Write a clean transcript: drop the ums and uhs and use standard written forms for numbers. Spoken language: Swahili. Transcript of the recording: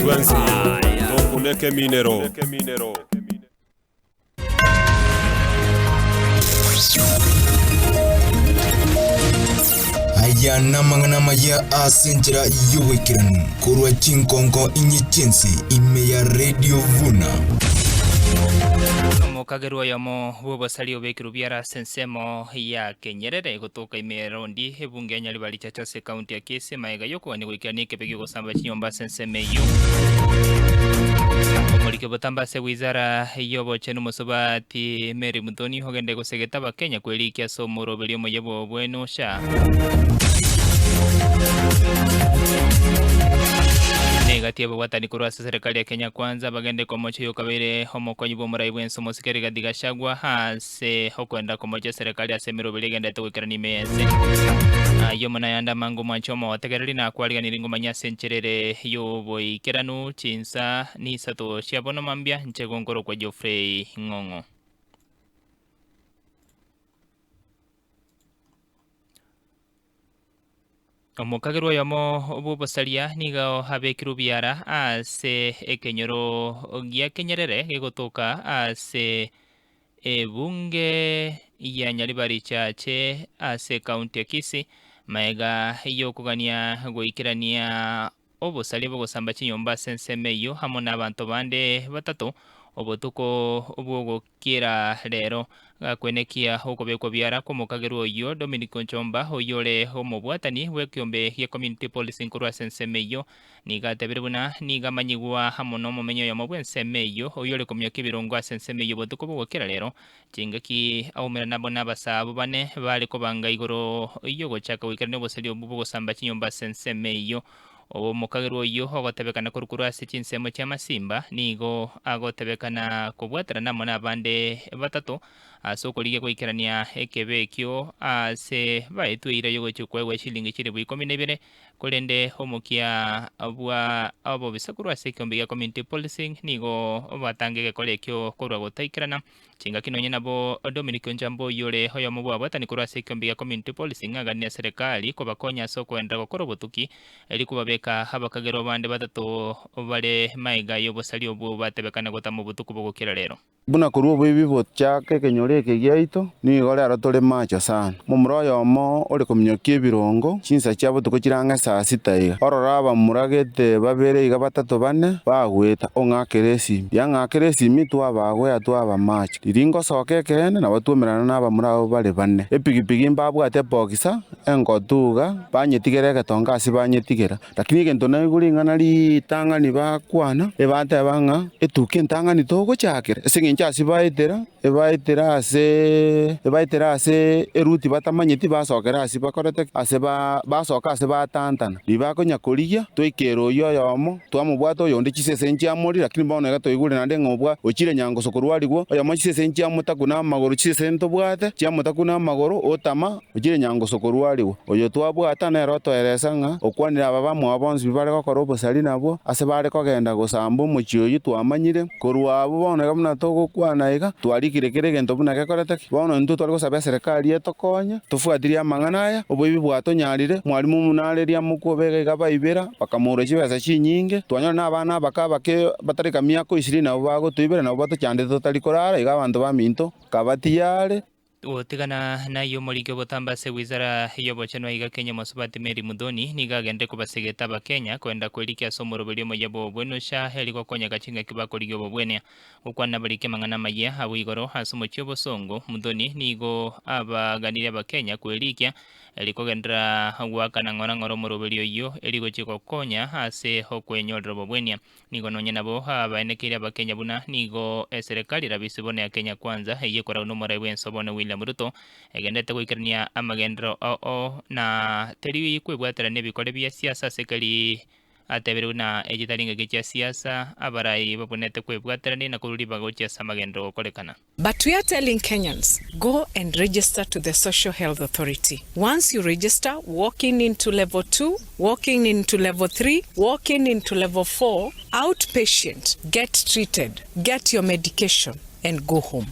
constituency Tokuneke Minero. Aya namangana maya asenjera yuwekiranu kurwa chinkonko inyichensi imeya radio vuna Mukagerwa yamo bubo salio bekiru biara sensemo ya Kenyerere gutuka imerondi ebunge nyali bali chachase county ya Kisii maega yoko ni wikanike pegyo gusamba chinyomba senseme yo Omulike botamba se wizara yobo chenu musobati Mary Muthoni hogende gusegeta bakenya kwelikia somoro belio moyebo bwenu sha Negative watani kurasa serikali ya Kenya Kwanza bagende komocho yokabere homo konyibo muraibu ensomo sikeri gadigashagwa hase hokwenda komocho serikali ya semiro beligende tuwikirani meze yomona yanda mangu manchomo wategereri na kwaliga niringo manya sencherere yobo ikiranu chinsa ni sato shiabono mambia nchegongoro kwa Geoffrey Ng'ong'o Omukagerwa yamo obubosalia niga habekiru biara ase ekenyoro gia Kenyerere gegotoka ase ebunge ya Nyaribari chache ase county ya Kisii maega yokugania goikirania obosalia bogosamba chinyomba sensemeyo hamo n'abantu bande batatu obotuko obwogokira rero gakwenekia okobekwa biara komukagerwa oyo Dominic Nchomba oyole omobwatani bwekiombe ya community policing kurwa sensemeyo nigatebere buna nigamanyigwa hamo n'omumenyo ya mobwensemeyo oyole komya kibirongo asensemeyo botuko bwogokira rero chingaki aumera nabo n'abasabo bane bali kobanga igoro iyo gochaka wikane obosali obwogosamba chinyomba sensemeyo Omukagerwa oyo ogotebekana kurukuru ase chinsemo chia Masimba nigo agotebekana kobwatera namo n'abande batatu ase okorigia goikerania ekebekio ase baetweire yogochikwewa shilingi chiri bwa 12 korende omokia bwa abo bisakuru ase kiombe gia community policing nigo batange gekorekio korwa gotaikirana chinga kinonye nabo Dominic Njambo yore hoyo mubwa batani kurwa ase kiombe gia community policing agania serikali kobakonya ase okwenda gokora obotuki eri kubabeka habakagero bande batatu bale maiga yobosali obwo batebekana gotamo obotuku bogokira rero buna kurwa bwibi botchake kenyoreke giaito nigo rero tole macho sana mumuroyo mo ori komnyokie ebirongo chinsa chiabo tuko chiranga saa 6 iga ororaba muragete babere iga batatu bane bagweta ong'akere esimi yang'akere esimi twabagwea twabamacho riringo soke kene nabo tuomerana naba murao bale bane epigipigi mbabwate bogisa engotuga banyetigere getonga ase banyetigera lakini egento naigureng'ana ritang'ani bakwana ebate bang'a etuke entang'ani togochakera ase ase ebaitera ase eruti batamanyeti basokera ase bakorete ase basoka ase batantana ribakonya korigia toikera oyo yomo twamobwata oyonde chisese nchiamori lakini bono ega toigure nande ng'obwa ochire nyango sokorwarigwo oyomo chisese nchiamotaku n'amagoro chisese ntobwate chiamotaku n'amagoro otama ochire nyango sokorwarigwo oyo twabwata nero toeresa ng'a okwanera aba bamwe bonsi bare gokora obosari nabo ase bare kogenda gosamba omochio oyo twamanyire korwa abo bono ega buna togokwana iga twarikire kere gento buna gekorete bono ntwe twari gosaba serikali etokonya tofuatirie amang'ana aya oboibi bwatonyarire mwarimu munareria mukobega iga baibera bakamura chibesa chinyinge twanyora n'abana abake batareka miako 20 nabo bagotoibera nabo batochandete totari korara iga abanto baminto kabatiyare Otigana na yo molike botamba se wizara yobochano iga Kenya Mosubati Mary Muthoni nigagende kubasegeta bakenya kwenda kwelikia somoro belio moyabo bweno sha heliko konya gachinga kibako ligyo bobwene ukwana balike mangana maye awigoro asumo chyobo songo Muthoni nigo abaganira bakenya kwelikia eliko gendra wakana ngora moro belio yo eliko chiko konya ase hokwenyorero bobwene nigo nonye nabo abaenekira bakenya buna nigo serikali rabisibone ya Kenya Kwanza yekora unomora ibwenso bone William Ruto egendete goikerania amagendero na teri kwebwatera nebikore bya siasa sekali atebere na ejitaringa gicha siasa abarai babonete kwebwatera na kururi bagocha samagendero kolekana. But we are telling Kenyans, go and register to the Social Health Authority. Once you register, walking into level 2, walking into level 3, walking into level 4, outpatient, get treated, get your medication and go home.